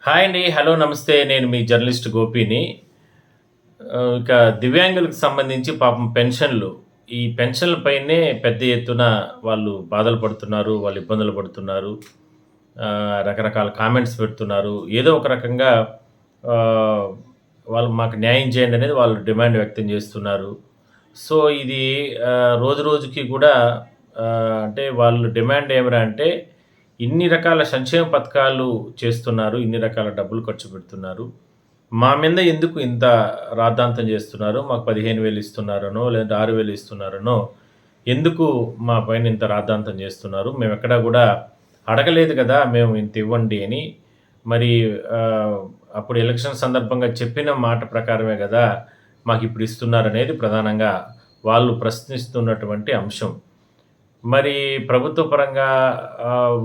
Hi అండి. Hello, నమస్తే. నేను మీ జర్నలిస్ట్ గోపిని. ఇక దివ్యాంగులకు సంబంధించి పాపం పెన్షన్‌లు, ఈ పెన్షన్‌ల పైనే పెద్ద ఎత్తున వాళ్ళు బాధలు పడుతున్నారు. వాళ్ళు ఇబ్బందులు పడుతున్నారు. రకరకాల కామెంట్స్ పెడుతున్నారు. ఏదో ఒక రకంగా ఆహ్, వాళ్ళు మాకు న్యాయం చేయండి అనేది వాళ్ళు డిమాండ్ వ్యక్తం చేస్తున్నారు. సో, ఇది రోజు రోజుకి కూడా అంటే వాళ్ళు డిమాండ్ ఏమిరా అంటే, ఇన్ని రకాల సంక్షేమ పథకాలు చేస్తున్నారు. ఇన్ని రకాల డబ్బులు ఖర్చు పెడుతున్నారు. మా మీద ఎందుకు ఇంత రాద్ధాంతం చేస్తున్నారు? మాకు 15,000 ఇస్తున్నారనో, లేదంటే 6,000 ఇస్తున్నారనో, ఎందుకు మా పైన ఇంత రాద్ధాంతం చేస్తున్నారు? మేమెక్కడా గూడా అడగలేదు గదా! మేము ఇంత ఇవ్వండి అని. మరి ఆహ్, అప్పుడు ఎలక్షన్ సందర్భంగా చెప్పిన మాట ప్రకారమే గదా! మాకిప్పుడు ఇస్తున్నారనేది ప్రధానంగా వాళ్ళు ప్రశ్నిస్తున్నటువంటి అంశం. మరి ప్రభుత్వ పరంగా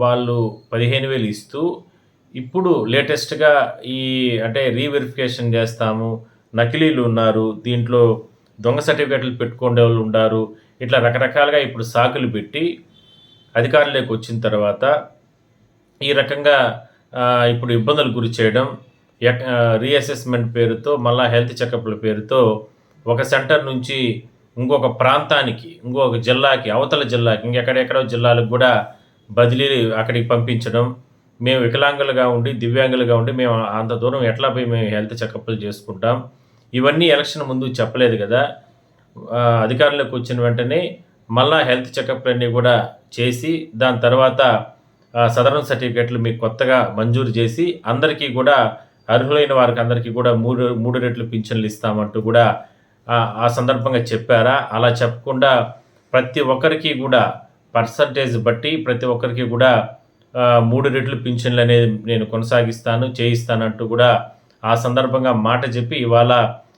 వాళ్ళు 15,000 ఇస్తూ, ఇప్పుడు లేటెస్ట్‌గా ఈ అంటే రీవెరిఫికేషన్ జేస్తాము, నకిలీలున్నారు, దీంట్లో దొంగ సర్టిఫికేట్‌లు పెట్టుకునేవాళ్ళుండారు. ఇట్లా రకరకాలుగా ఇప్పుడు సాకులు పెట్టి అధికారంలోకొచ్చిన తర్వాత ఈ రకంగా ఇప్పుడు ఇబ్బందులకు గురి చేయడం, రీఅసెస్‌మెంట్ పేరుతో, మళ్ళా హెల్త్ చెకప్‌ల పేరుతో ఒక సెంటర్ నుంచి ఇంకొక ప్రాంతానికి, ఇంకొక జిల్లాకి, అవతల జిల్లాకి, ఇంకెక్కడెక్కడో జిల్లాలకు గూడా బదిలీలు అక్కడికి పంపించడం. మేము వికలాంగులుగా ఉండి, దివ్యాంగులుగా ఉండి మేము అంత దూరం ఎట్లా పోయి మేము హెల్త్ చెకప్‌లు చేసుకుంటాం. ఇవన్నీ ఎలక్షన్ ముందు చెప్పలేదు గదా! అధికారంలోకి వచ్చిన వెంటనే మళ్ళా హెల్త్ చెకప్‌లన్నీ గూడా చేసి, దాని తర్వాత సదరన్ సర్టిఫికేట్‌లు మీకు కొత్తగా మంజూరు జేసి, అందరికీ గూడా అర్హులైన వారికందరికీ గూడా 3 రెట్లు పింఛన్లు ఇస్తామంటూ గూడా ఆ సందర్భంగా చెప్పారా? అలా చెప్పకుండా ప్రతి ఒక్కరికి గూడా పర్సెంటేజ్ బట్టి ప్రతి ఒక్కరికి గూడా 3 రెట్లు పింఛన్లనేది నేను కొనసాగిస్తాను, చేయిస్తానంటూ గూడా ఆ సందర్భంగా మాట జెప్పి, ఇవాళ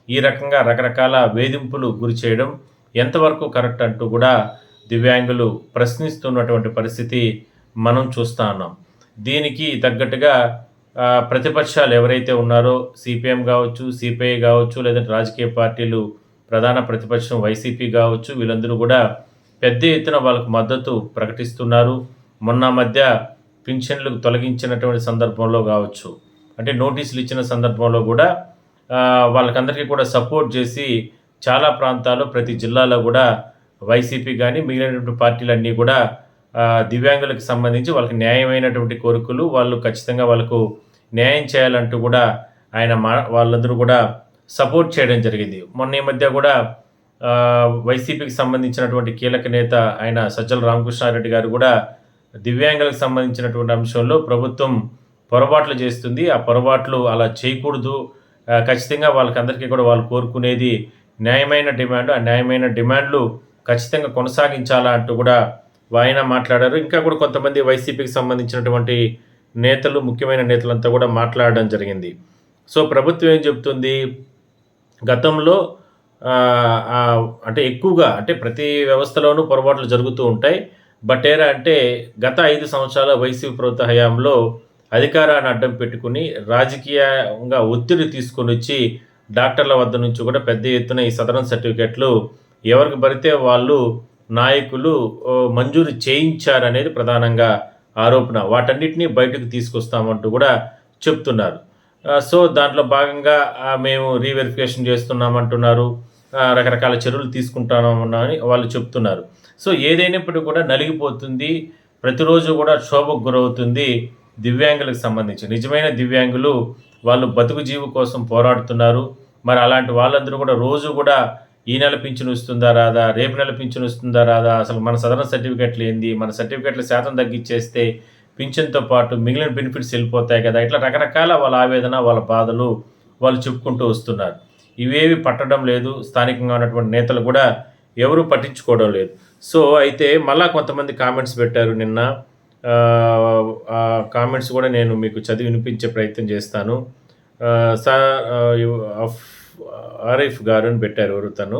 ఈ రకంగా రకరకాల వేధింపులు గురి చేయడం ఎంతవరకు కరెక్ట్ అంటూ గూడా దివ్యాంగులు ప్రశ్నిస్తున్నటువంటి పరిస్థితి మనం చూస్తా ఉన్నాం. దీనికి తగ్గట్టుగా ప్రతిపక్షాలు ఎవరైతే ఉన్నారో సిపిఎం గావచ్చు, సిపిఐ గావచ్చు, లేదంటే రాజకీయ పార్టీలు ప్రధాన ప్రతిపక్షం వైసీపీ గావచ్చు, వీళ్ళందరూ గూడా పెద్ద ఎత్తున వాళ్ళకు మద్దతు ప్రకటిస్తున్నారు. మొన్న మధ్య పింఛన్లు తొలగించినటువంటి సందర్భంలో గావచ్చు, అంటే నోటీసులు ఇచ్చిన సందర్భంలో గూడా వాళ్ళకందరికీ కూడా సపోర్ట్ జేసి చాలా ప్రాంతాల్లో ప్రతి జిల్లాలో గూడా వైసీపీ గాని, మిగిలినటువంటి పార్టీలన్నీ గూడా దివ్యాంగులకు సంబంధించి వాళ్ళకి న్యాయమైనటువంటి కోరికలు, వాళ్ళు ఖచ్చితంగా వాళ్ళకు న్యాయం చేయాలంటూ గూడా వాళ్ళందరూ గూడా సపోర్ట్ చేయడం జరిగింది. మొన్న ఈ మధ్య గూడా వైసీపీకి సంబంధించినటువంటి కీలక నేత ఆయన సజ్జల రామకృష్ణారెడ్డి గారు గూడా దివ్యాంగులకు సంబంధించినటువంటి అంశంలో ప్రభుత్వం పొరపాట్లు చేస్తుంది. ఆ పొరపాట్లు అలా చేయకూడదు. ఖచ్చితంగా వాళ్ళకందరికీ కూడా వాళ్ళు కోరుకునేది న్యాయమైన డిమాండ్. ఆ న్యాయమైన డిమాండ్‌లు ఖచ్చితంగా కొనసాగించాలా అంటూ గూడా ఆయన మాట్లాడారు. ఇంకా కూడా కొంతమంది వైసీపీకి సంబంధించినటువంటి నేతలు, ముఖ్యమైన నేతలంతా గూడా మాట్లాడడం జరిగింది. సో, ప్రభుత్వం ఏం చెప్తుంది? గతంలో అంటే ఎక్కువగా అంటే ప్రతి వ్యవస్థలోనూ పొరపాట్లు జరుగుతూ ఉంటాయి. బట్ అంటే గత 5 సంవత్సరాల వైసీపీ ప్రభుత్వ హయాంలో అధికారాన్ని అడ్డం పెట్టుకొని రాజకీయంగా ఒత్తిడి తీసుకొనొచ్చి డాక్టర్ల వద్ద నుంచి కూడా పెద్ద ఎత్తున ఈ సదరన్ సర్టిఫికేట్‌లు ఎవరికి పడితే వాళ్ళు నాయకులు మంజూరు చేయించారనేది ప్రధానంగా ఆరోపణ. వాటన్నిటిని బయటకు తీసుకొస్తామంటూ కూడా చెప్తున్నారు. సో, దాంట్లో భాగంగా మేము రీవెరిఫికేషన్ చేస్తున్నామంటున్నారు. రకరకాల చర్యలు తీసుకుంటామని వాళ్ళు చెప్తున్నారు. సో, ఏదైనప్పటికీ కూడా నలిగిపోతుంది. ప్రతిరోజు కూడా క్షోభకు గురవుతుంది దివ్యాంగులకు సంబంధించి. నిజమైన దివ్యాంగులు వాళ్ళు బతుకు జీవు కోసం పోరాడుతున్నారు. మరి అలాంటి వాళ్ళందరూ కూడా రోజు కూడా ఈ నెల పింఛను వస్తుందా రాదా? రేపు నెల పింఛను వస్తుందా రాదా? అసలు మన సదరన్ సర్టిఫికేట్‌లు ఏంది? మన సర్టిఫికేట్‌ల శాతం తగ్గిచ్చేస్తే పింఛన్‌తో పాటు మిగిలిన బెనిఫిట్స్ ఎళ్ళిపోతాయి కదా! ఇట్లా రకరకాల వాళ్ళ ఆవేదన, వాళ్ళ బాధలు వాళ్ళు చెప్పుకుంటూ వస్తున్నారు. ఇవేవి పట్టడం లేదు. స్థానికంగా ఉన్నటువంటి నేతలు కూడా ఎవరు పట్టించుకోవడం లేదు. సో, అయితే మళ్ళా కొంతమంది కామెంట్స్ పెట్టారు నిన్న. ఆ కామెంట్స్ కూడా నేను మీకు చదివి వినిపించే ప్రయత్నం చేస్తాను. సార్ ఆరిఫ్ గారు అని పెట్టారు ఎవరో తను.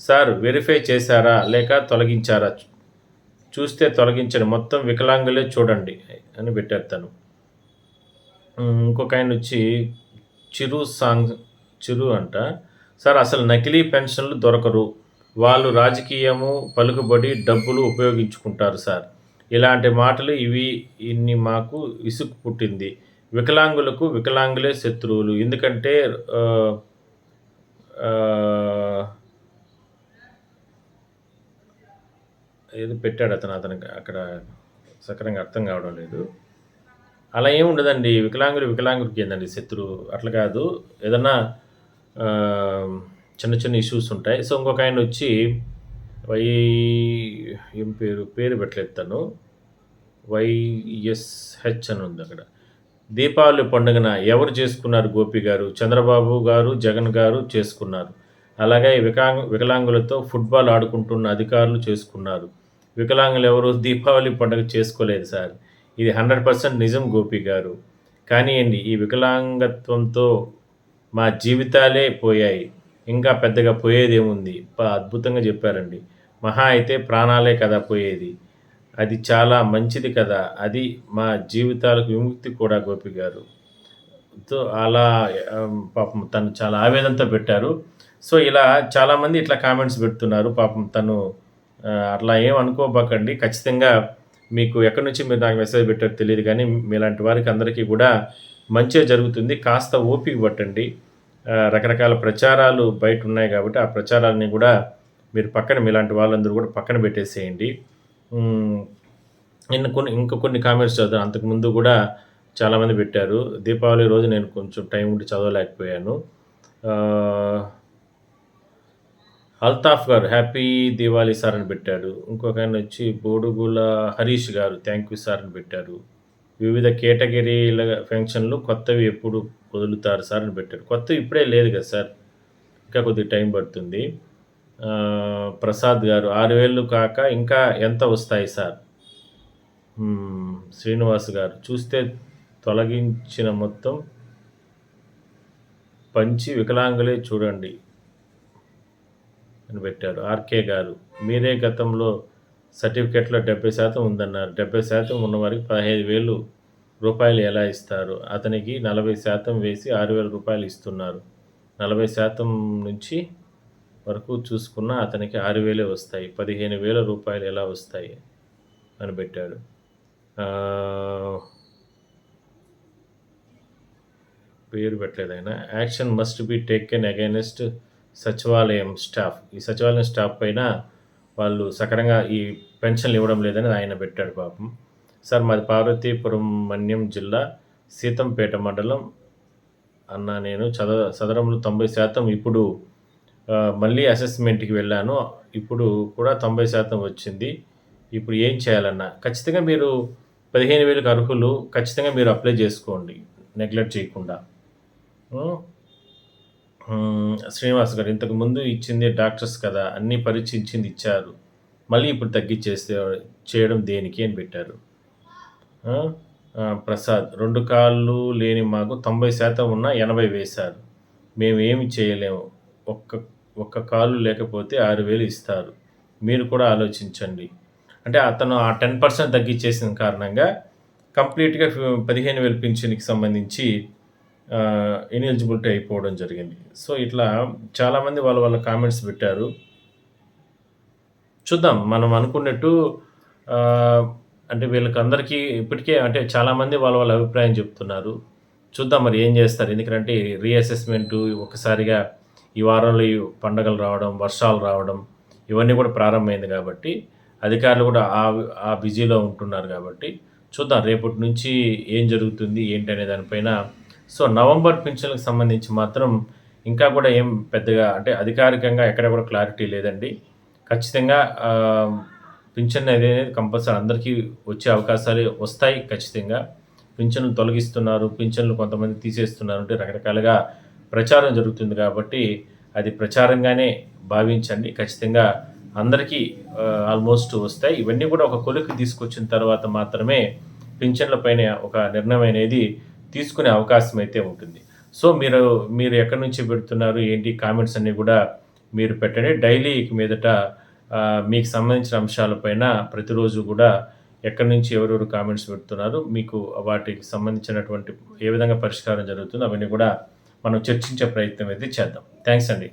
సార్ వెరిఫై చేశారా? లేక తొలగించారా? చూస్తే తొలగించండి. మొత్తం వికలాంగులే చూడండి అని పెట్టారు తను. ఇంకొకాయనొచ్చి చిరు అంట. సార్ అసలు నకిలీ పెన్షన్లు దొరకరు. వాళ్ళు రాజకీయము, పలుకుబడి, డబ్బులు ఉపయోగించుకుంటారు సార్. ఇలాంటి మాటలు ఇన్ని మాకు విసుగు పుట్టింది. వికలాంగులకు వికలాంగులే శత్రువులు. ఎందుకంటే ఆహ్, ఆహ్, ఏదో పెట్టాడు అతనికి అక్కడ సక్రమంగా అర్థం కావడం లేదు. అలా ఏమి ఉండదండి. వికలాంగుడికేందండి శత్రువు. అట్లా కాదు. ఏదన్నా ఆహ్, చిన్న చిన్న ఇష్యూస్ ఉంటాయి. సో, ఇంకొకాయనొచ్చి వై ఏం పేరు పెట్టలేదు తను. వైఎస్‌హెచ్ అని ఉందక్కడ. దీపావళి పండుగన ఎవరు చేసుకున్నారు గోపి గారు? చంద్రబాబు గారు, జగన్ గారు చేసుకున్నారు. అలాగే వికలాంగులతో ఫుట్‌బాల్ ఆడుకుంటున్న అధికారులు చేసుకున్నారు. వికలాంగులెవరు దీపావళి పండుగ చేసుకోలేదు సార్. ఇది 100% నిజం గోపి గారు. కానియండి ఈ వికలాంగత్వంతో మా జీవితాలే పోయాయి. ఇంకా పెద్దగా పోయేదేముంది? అద్భుతంగా చెప్పారండి. మహా అయితే ప్రాణాలే కదా పోయేది. అది చాలా మంచిది కదా! అది మా జీవితాలకు విముక్తి కూడా గోపి గారు. సో, అలా పాపం తను చాలా ఆవేదనతో పెట్టారు. సో, ఇలా చాలామంది ఇట్లా కామెంట్స్ పెడుతున్నారు. పాపం తను అట్లా ఏమి అనుకోబాకండి. ఖచ్చితంగా మీకు ఎక్కడి నుంచి మీరు నాకు మెసేజ్ పెట్టారో తెలీదు గానీ, మీలాంటి వారికి అందరికీ గూడా మంచే జరుగుతుంది. కాస్త ఓపిక పట్టండి. రకరకాల ప్రచారాలు బయటున్నాయి గాబట్టి, ఆ ప్రచారాల్ని గూడా మీరు మీలాంటి వాళ్ళందరూ గూడా పక్కన పెట్టేసేయండి. హ్మ్. ఇంకా కొన్ని కామెంట్స్ చదివాను. అంతకుముందు గూడా చాలామంది పెట్టారు. దీపావళి రోజు నేను కొంచెం టైం ఉండి చదవలేకపోయాను. ఆహ్, అల్తాఫ్ గారు హ్యాపీ దీవాళి సార్ అని పెట్టాడు. ఇంకొకాయనొచ్చి బోడుగుల హరీష్ గారు థాంక్ యూ సార్ అని పెట్టారు. వివిధ కేటగిరీల పెన్షన్‌లు కొత్తవి ఎప్పుడు వదులుతారు సార్ అని పెట్టారు. కొత్తవి ఇప్పుడే లేదు కదా సార్. ఇంకా కొద్దిగా టైం పడుతుంది. ప్రసాద్ గారు 6,000 కాక ఇంకా ఎంత వస్తాయి సార్? శ్రీనివాస్ గారు చూస్తే తొలగించిన మొత్తం పంచి వికలాంగులే చూడండి అని పెట్టారు. ఆర్కే గారు మీరే గతంలో సర్టిఫికెట్‌లో 70% ఉందన్నారు. 70% ఉన్నవారికి రూ. 15,000 ఎలా ఇస్తారు? అతనికి 40% వేసి రూ. 6,000 ఇస్తున్నారు. 40% నుంచి వరకు చూసుకున్నా అతనికి 6,000 వస్తాయి. రూ. 15,000 ఎలా వస్తాయి? అని పెట్టాడు. పేరు పెట్టలేదు ఆయన. Action must be taken against సచివాలయం స్టాఫ్. ఈ సచివాలయం స్టాఫ్ పైన వాళ్ళు సక్రమంగా ఈ పెన్షన్లు ఇవ్వడం లేదని ఆయన పెట్టాడు పాపం. సార్ మాది పార్వతీపురం మన్యం జిల్లా సీతంపేట మండలం అన్న నేను సదరంలో 90% ఇప్పుడు మళ్ళీ అసెస్మెంట్కి వెళ్ళాను. ఇప్పుడు కూడా 90% వచ్చింది. ఇప్పుడు ఏం చేయాలన్నా ఖచ్చితంగా మీరు 15,000కి అర్హులు. ఖచ్చితంగా మీరు అప్లై చేసుకోండి నెగ్లెక్ట్ చేయకుండా. శ్రీనివాస్ గారు ఇంతకుముందు ఇచ్చింది డాక్టర్స్ కదా! అన్నీ పరీక్షించింది ఇచ్చారు. మళ్ళీ ఇప్పుడు చేయడం దేనికి అని పెట్టారు. ప్రసాద్ 2 కాళ్ళు లేని మాకు 90% ఉన్నా 80 వేశారు. మేమేమి చేయలేము. ఒక్క కాలు లేకపోతే 6,000 ఇస్తారు. మీరు కూడా ఆలోచించండి. అంటే అతను ఆ 10% తగ్గించేసిన కారణంగా కంప్లీట్‌గా 15,000 పింఛన్‌కి సంబంధించి ఇనెలిజిబిలిటీ అయిపోవడం జరిగింది. సో, ఇట్లా చాలామంది వాళ్ళ కామెంట్స్ పెట్టారు. చూద్దాం మనం అనుకున్నట్టు అంటే వీళ్ళకందరికీ ఇప్పటికే అంటే చాలామంది వాళ్ళ అభిప్రాయం చెప్తున్నారు. చూద్దాం మరి ఏం చేస్తారు. ఎందుకంటే రీఅసెస్‌మెంటు ఒక్కసారిగా ఈ వారంలో ఈ పండగలు రావడం, వర్షాలు రావడం ఇవన్నీ కూడా ప్రారంభమైంది కాబట్టి అధికారులు కూడా ఆ బిజీలో ఉంటున్నారు కాబట్టి చూద్దాం రేపటి నుంచి ఏం జరుగుతుంది ఏంటి అనే దానిపైన. సో, నవంబర్ పింఛన్‌లకు సంబంధించి మాత్రం ఇంకా కూడా ఏం పెద్దగా అంటే అధికారికంగా ఎక్కడ కూడా క్లారిటీ లేదండి. ఖచ్చితంగా పింఛన్ అనేది కంపల్సరీ అందరికీ వచ్చే అవకాశాలు వస్తాయి ఖచ్చితంగా. పింఛన్లు తొలగిస్తున్నారు, పింఛన్లు కొంతమంది తీసేస్తున్నారు అంటే రకరకాలుగా ప్రచారం జరుగుతుంది కాబట్టి అది ప్రచారంగానే భావించండి. ఖచ్చితంగా అందరికీ ఆల్మోస్ట్ వస్తాయి. ఇవన్నీ కూడా ఒక కొలిక్కి తీసుకొచ్చిన తర్వాత మాత్రమే పింఛన్ల పైన ఒక నిర్ణయం అనేది తీసుకునే అవకాశం అయితే ఉంటుంది. సో, మీరు ఎక్కడి నుంచి పెడుతున్నారు ఏంటి కామెంట్స్ అన్నీ కూడా మీరు పెట్టండి. డైలీ ఇక మీదట మీకు సంబంధించిన అంశాలపైన ప్రతిరోజు కూడా ఎక్కడి నుంచి ఎవరెవరు కామెంట్స్ పెడుతున్నారు, మీకు వాటికి సంబంధించినటువంటి ఏ విధంగా పరిష్కారం జరుగుతుందో అవన్నీ కూడా మనం చర్చించే ప్రయత్నం అయితే చేద్దాం. థ్యాంక్స్ అండి.